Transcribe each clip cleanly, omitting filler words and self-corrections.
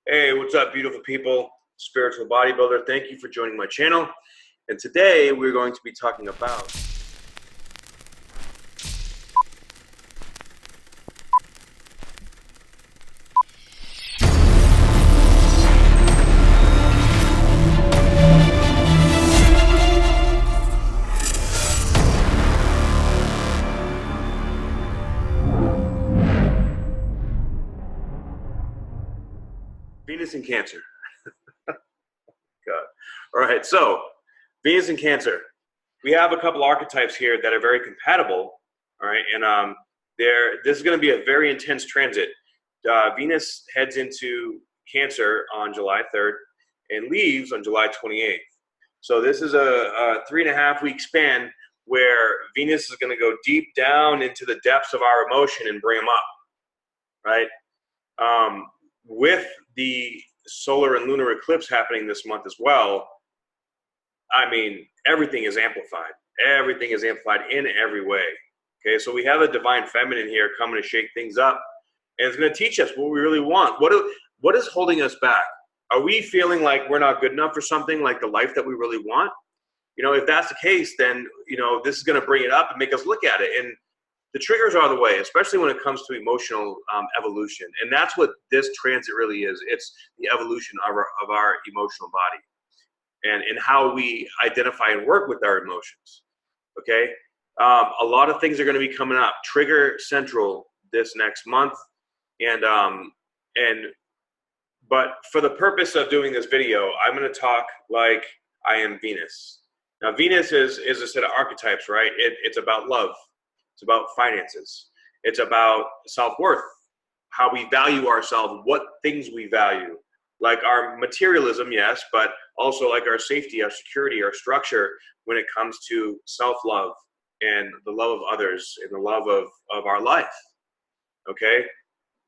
Hey, what's up, beautiful people? Spiritual Bodybuilder. Thank you for joining my channel. And today we're going to be talking about Venus in Cancer. God. All right, so Venus in Cancer. We have a couple archetypes here that are very compatible. All right, and this is going to be a very intense transit. Venus heads into Cancer on July 3rd and leaves on July 28th. So this is a 3.5 week span where Venus is going to go deep down into the depths of our emotion and bring them up, right? With the solar and lunar eclipse happening this month as well, I mean, everything is amplified. Everything is amplified in every way. Okay, so we have a divine feminine here coming to shake things up, and it's going to teach us what we really want. What is holding us back? Are we feeling like we're not good enough for something, like the life that we really want? You know, if that's the case, then, you know, this is going to bring it up and make us look at it. And the triggers are the way, especially when it comes to emotional evolution. And that's what this transit really is. It's the evolution of our emotional body and how we identify and work with our emotions, okay? A lot of things are going to be coming up. Trigger Central this next month. But for the purpose of doing this video, I'm going to talk like I am Venus. Now, Venus is a set of archetypes, right? It's about love. It's about finances. It's about self-worth, how we value ourselves, what things we value, like our materialism, yes, but also like our safety, our security, our structure when it comes to self-love and the love of others and the love of our life, okay?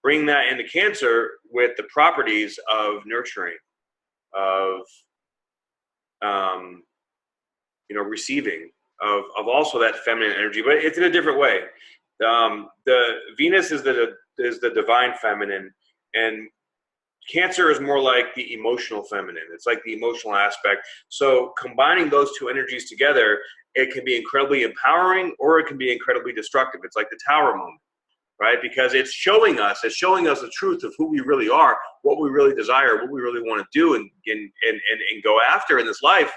Bring that into Cancer with the properties of nurturing, of, receiving, of also that feminine energy, but it's in a different way. The Venus is the divine feminine, and Cancer is more like the emotional feminine. It's like the emotional aspect. So combining those two energies together, it can be incredibly empowering or it can be incredibly destructive. It's like the Tower moment, right? Because it's showing us the truth of who we really are, what we really desire, what we really want to do and go after in this life,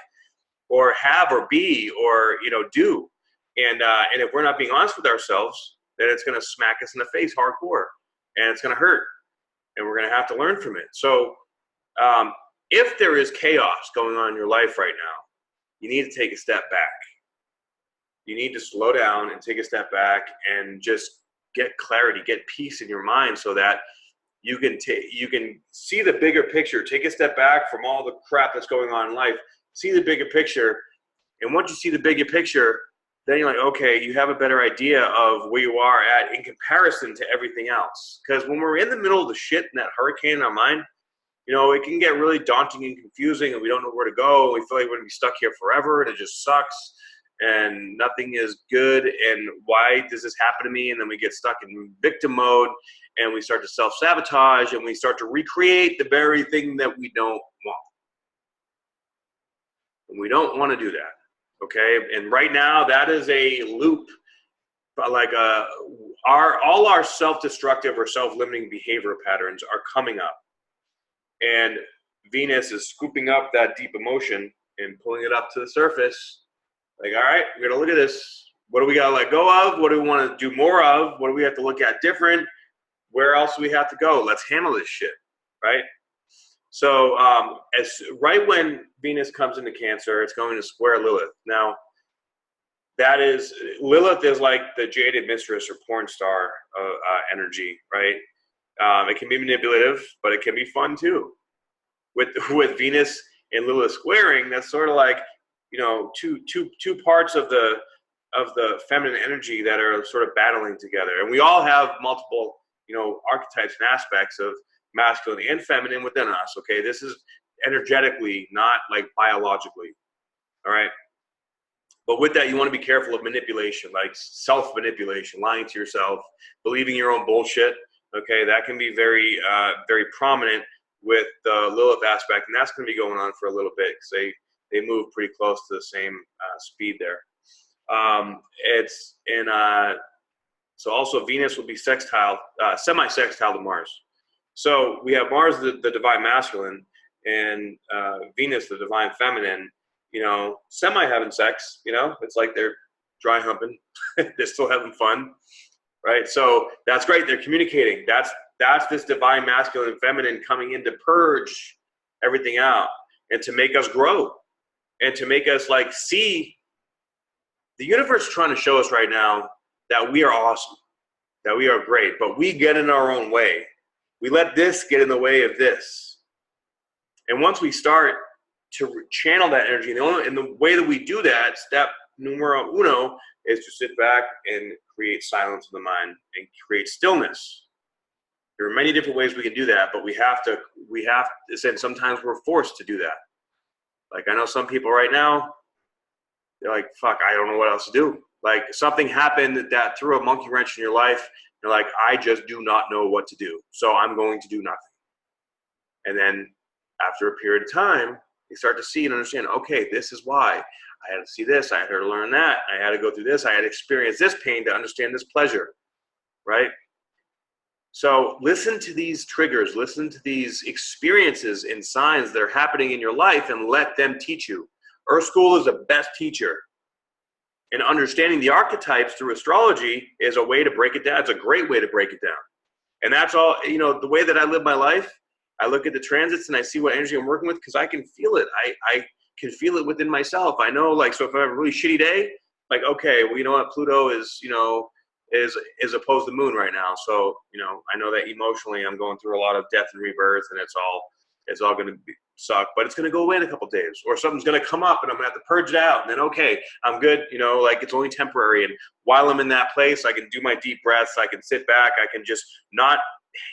or have or be or do. And if we're not being honest with ourselves, then it's going to smack us in the face hardcore, and it's going to hurt, and we're going to have to learn from it. So if there is chaos going on in your life right now, you need to take a step back. You need to slow down and take a step back and just get clarity, get peace in your mind, so that you can see the bigger picture. Take a step back from all the crap that's going on in life. See the bigger picture. And once you see the bigger picture, then you're like, okay, you have a better idea of where you are at in comparison to everything else. Because when we're in the middle of the shit and that hurricane in our mind, it can get really daunting and confusing, and we don't know where to go. We feel like we're going to be stuck here forever, and it just sucks, and nothing is good, and why does this happen to me? And then we get stuck in victim mode, and we start to self-sabotage, and we start to recreate the very thing that we don't want. And we don't want to do that, okay? And right now, that is a loop, like all our self-destructive or self-limiting behavior patterns are coming up. And Venus is scooping up that deep emotion and pulling it up to the surface. Like, all right, we're going to look at this. What do we got to let go of? What do we want to do more of? What do we have to look at different? Where else do we have to go? Let's handle this shit, right? So right when Venus comes into Cancer, it's going to square Lilith. Now, Lilith is like the jaded mistress or porn star energy, right? It can be manipulative, but it can be fun too. With Venus and Lilith squaring, that's sort of like, two parts of the feminine energy that are sort of battling together. And we all have multiple, archetypes and aspects of masculine and feminine within us. Okay, this is energetically, not like biologically. All right. But with that, you want to be careful of manipulation, like self-manipulation, lying to yourself, believing your own bullshit. Okay, that can be very, very prominent with the Lilith aspect, and that's going to be going on for a little bit because they move pretty close to the same speed there. It's in so also Venus will be sextile, semi-sextile to Mars. So we have Mars, the divine masculine, and Venus, the divine feminine. You know, semi having sex. You know, it's like they're dry humping. They're still having fun, right? So that's great. They're communicating. That's this divine masculine and feminine coming in to purge everything out and to make us grow and to make us like see the universe trying to show us right now that we are awesome, that we are great, but we get in our own way. We let this get in the way of this. And once we start to channel that energy, and the way that we do that, step numero uno, is to sit back and create silence in the mind and create stillness. There are many different ways we can do that, but we have to, and sometimes we're forced to do that. Like I know some people right now, they're like, fuck, I don't know what else to do. Like something happened that threw a monkey wrench in your life. You're like, I just do not know what to do. So I'm going to do nothing. And then after a period of time, you start to see and understand, okay, this is why. I had to see this. I had to learn that. I had to go through this. I had to experience this pain to understand this pleasure, right? So listen to these triggers. Listen to these experiences and signs that are happening in your life and let them teach you. Earth School is the best teacher. And understanding the archetypes through astrology is a way to break it down. It's a great way to break it down. And that's all, you know, the way that I live my life, I look at the transits and I see what energy I'm working with because I can feel it. I can feel it within myself. I know, like, so if I have a really shitty day, like, okay, well, you know what, Pluto is, you know, is opposed to the moon right now. So, you know, I know that emotionally I'm going through a lot of death and rebirth, and it's all going to suck, but it's going to go away in a couple of days, or something's going to come up and I'm going to have to purge it out. And then, okay, I'm good. You know, like it's only temporary. And while I'm in that place, I can do my deep breaths. I can sit back. I can just not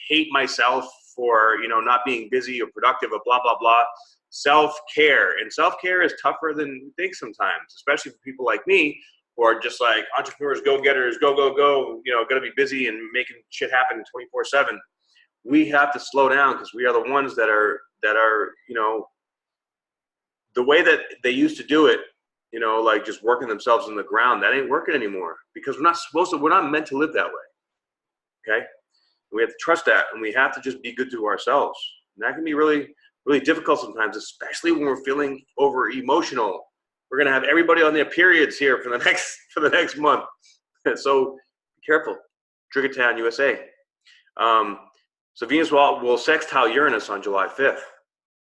hate myself for, you know, not being busy or productive or blah, blah, blah. Self-care. And self-care is tougher than you think sometimes, especially for people like me who are just like entrepreneurs, go-getters, go, go, go, you know, got to be busy and making shit happen 24/7. We have to slow down because we are the ones that are, you know, the way that they used to do it, you know, like just working themselves in the ground, that ain't working anymore because we're not meant to live that way. Okay. We have to trust that, and we have to just be good to ourselves. And that can be really, really difficult sometimes, especially when we're feeling over emotional. We're going to have everybody on their periods here for the next month. So be careful. Triggertown, USA. So Venus will sextile Uranus on July 5th.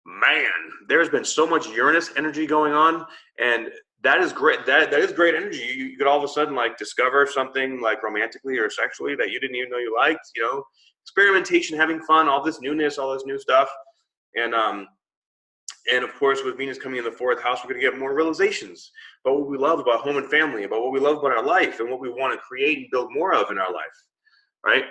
Man, there's been so much Uranus energy going on, and that is great. That is great energy. You could all of a sudden like discover something like romantically or sexually that you didn't even know you liked. You know, experimentation, having fun, all this newness, all this new stuff, and of course with Venus coming in the 4th house, we're going to get more realizations about what we love about home and family, about what we love about our life, and what we want to create and build more of in our life, right?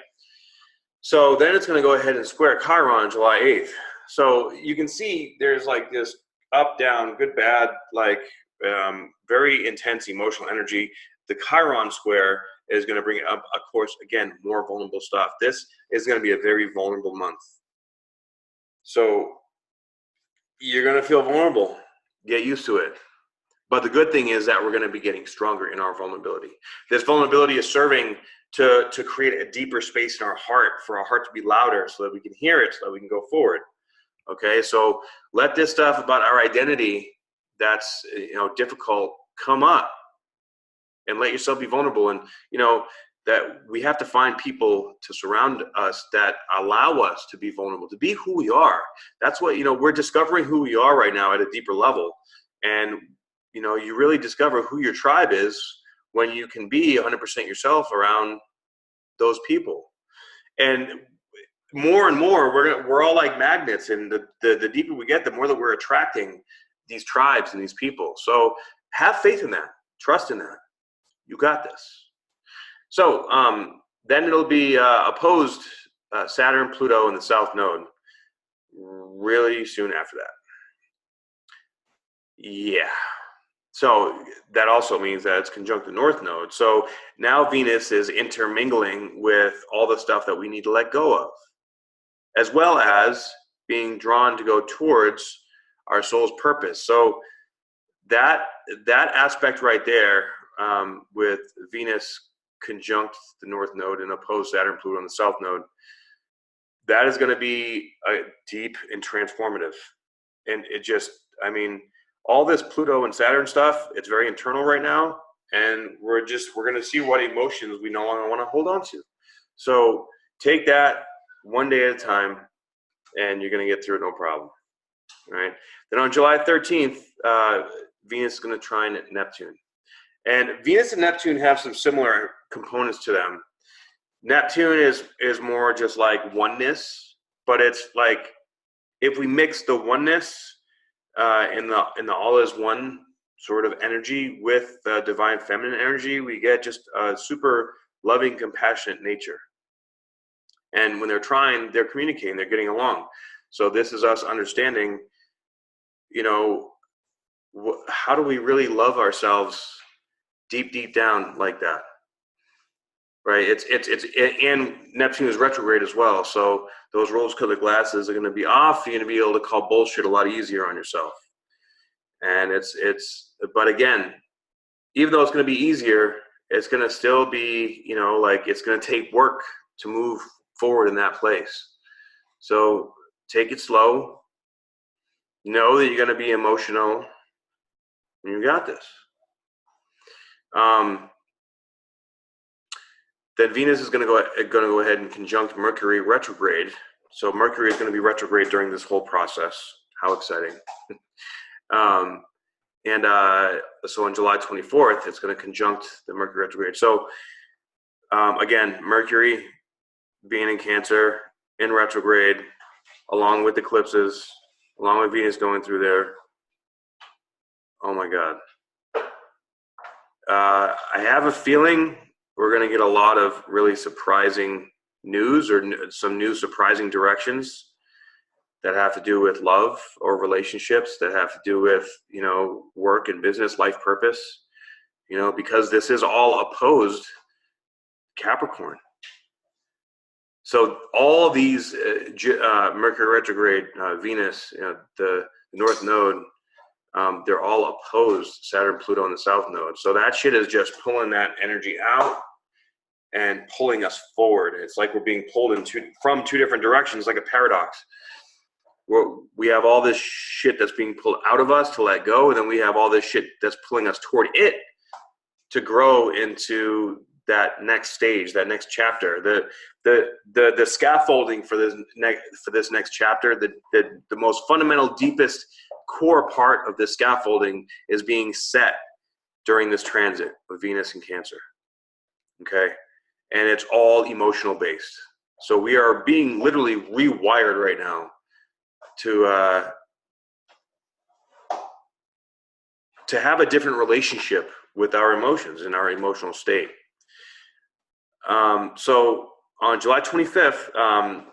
So then it's going to go ahead and square Chiron July 8th. So you can see there's like this up, down, good, bad, like very intense emotional energy. The Chiron square is going to bring up, of course, again, more vulnerable stuff. This is going to be a very vulnerable month. So you're going to feel vulnerable. Get used to it. But the good thing is that we're going to be getting stronger in our vulnerability. This vulnerability is serving to create a deeper space in our heart, for our heart to be louder so that we can hear it, so that we can go forward. Okay, so let this stuff about our identity that's, you know, difficult come up, and let yourself be vulnerable. And, you know, that we have to find people to surround us that allow us to be vulnerable, to be who we are. That's what, you know, we're discovering who we are right now at a deeper level. And, you know, you really discover who your tribe is when you can be 100% yourself around those people. And more and more, we're all like magnets, and the deeper we get, the more that we're attracting these tribes and these people. So have faith in that, trust in that. You got this. So then it'll be opposed Saturn, Pluto, in the South Node really soon after that. Yeah. So that also means that it's conjunct the North Node. So now Venus is intermingling with all the stuff that we need to let go of, as well as being drawn to go towards our soul's purpose. So that aspect right there, with Venus conjunct the North Node and opposed Saturn, Pluto on the South Node, that is going to be deep and transformative. And it just, I mean, all this Pluto and Saturn stuff, it's very internal right now. And we're going to see what emotions we no longer want to hold on to. So take that one day at a time, and you're going to get through it no problem. All right. Then on July 13th, Venus is going to trine Neptune. And Venus and Neptune have some similar components to them. Neptune is more just like oneness, but it's like if we mix the oneness in the all is one sort of energy with the divine feminine energy, we get just a super loving, compassionate nature. And when they're trying, they're communicating, they're getting along. So this is us understanding, you know, how do we really love ourselves deep down like that, right? And Neptune is retrograde as well. So those rose-colored glasses are going to be off. You're going to be able to call bullshit a lot easier on yourself. And but again, even though it's going to be easier, it's going to still be, you know, like it's going to take work to move forward in that place. So take it slow. Know that you're going to be emotional. And you got this. Then Venus is going to go ahead and conjunct Mercury retrograde. So Mercury is going to be retrograde during this whole process. How exciting. So on July 24th, it's going to conjunct the Mercury retrograde. So again, Mercury being in Cancer, in retrograde, along with eclipses, along with Venus going through there. Oh my God. I have a feeling we're going to get a lot of really surprising news, or some new surprising directions that have to do with love or relationships, that have to do with, you know, work and business, life purpose, you know, because this is all opposed Capricorn. So all these Mercury retrograde, Venus, you know, the North Node, they're all opposed Saturn, Pluto, and the South Node. So that shit is just pulling that energy out and pulling us forward. It's like we're being pulled from two different directions, like a paradox. We have all this shit that's being pulled out of us to let go, and then we have all this shit that's pulling us toward it to grow into that next stage, that next chapter. The scaffolding for this next chapter, the most fundamental, deepest core part of the scaffolding is being set during this transit of Venus and Cancer. Okay, and it's all emotional based. So we are being literally rewired right now to have a different relationship with our emotions and our emotional state. So on July 25th,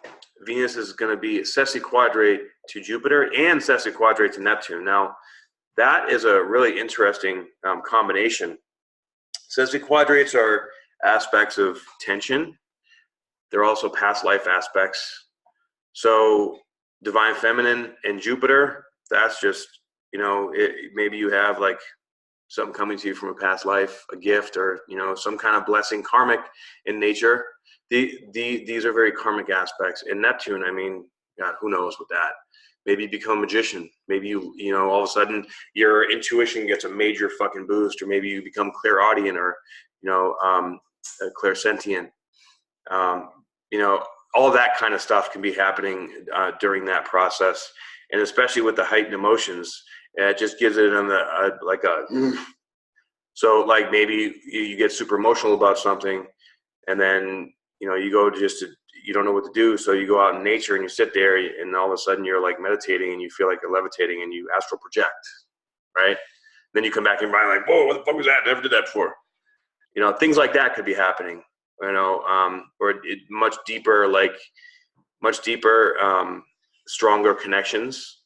Venus is going to be sesquiquadrate to Jupiter and sesquiquadrate to Neptune. Now, that is a really interesting combination. Sesquiquadrates are aspects of tension. They're also past life aspects. So divine feminine and Jupiter, that's just, you know, maybe you have like something coming to you from a past life, a gift, or, you know, some kind of blessing, karmic in nature. These are very karmic aspects. And Neptune, I mean, God, who knows with that? Maybe you become a magician. Maybe you know, all of a sudden your intuition gets a major fucking boost, or maybe you become clairaudient, or, you know, clairsentient. You know, all that kind of stuff can be happening during that process. And especially with the heightened emotions, it just gives it so like maybe you get super emotional about something, and then, you know, you go you don't know what to do. So you go out in nature and you sit there, and all of a sudden you're like meditating and you feel like you're levitating, and you astral project, right? Then you come back and you're like, whoa, what the fuck was that? Never did that before. You know, things like that could be happening, you know, or much deeper, stronger connections.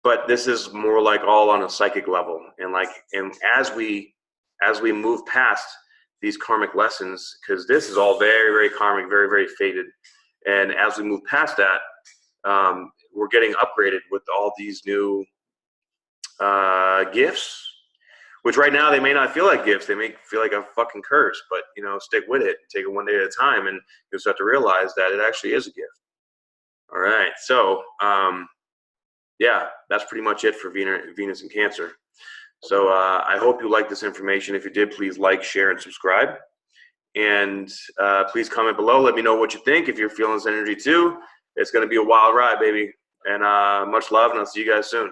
But this is more like all on a psychic level. And as we move past these karmic lessons, because this is all very, very karmic, very, very fated. And as we move past that, we're getting upgraded with all these new gifts, which right now they may not feel like gifts. They may feel like a fucking curse, but stick with it, take it one day at a time, and you'll start to realize that it actually is a gift. All right, so yeah, that's pretty much it for Venus and Cancer. So I hope you like this information. If you did, please like, share, and subscribe. And please comment below. Let me know what you think. If you're feeling this energy too, it's going to be a wild ride, baby. And much love, and I'll see you guys soon.